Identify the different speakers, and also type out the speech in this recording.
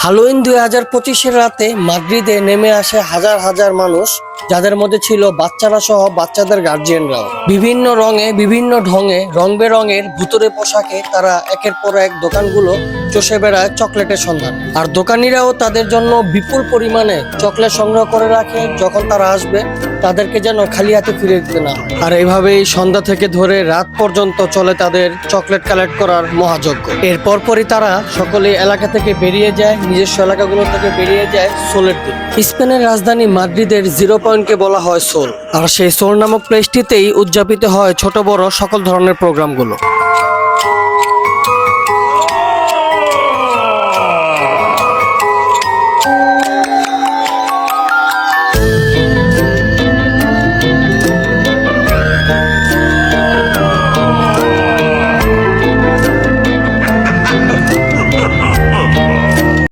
Speaker 1: Halloween 2025-এর রাতে মাদ্রিদে নেমে আসে হাজার হাজার মানুষ, যাদের মধ্যে ছিল বাচ্চারা সহ বাচ্চাদের গার্জিয়ানরাও। বিভিন্ন রঙে বিভিন্ন ঢঙে রং বেরঙের ভুতুরে পোশাকে তারা একের পর এক দোকানগুলো চষে বেড়ায় চকলেটের সন্ধান। আর দোকানিরাও তাদের জন্য বিপুল পরিমাণে চকলেট সংগ্রহ করে রাখে, যখন তারা আসবে তাদেরকে যেন খালি হাতে ফিরে দিতে না। আর এইভাবেই সন্ধ্যা থেকে ধরে রাত পর্যন্ত চলে তাদের চকলেট কালেক্ট করার মহাযজ্ঞ। এরপর পরই তারা সকলে এলাকা থেকে বেরিয়ে যায়, নিজস্ব এলাকাগুলো থেকে বেরিয়ে যায় সোলের দিকে। স্পেনের রাজধানী মাদ্রিদের 0 পয়েন্টকে বলা হয় সোল, আর সেই সোল নামক প্লেসটিতেই উদযাপিত হয় ছোট বড় সকল ধরনের প্রোগ্রামগুলো।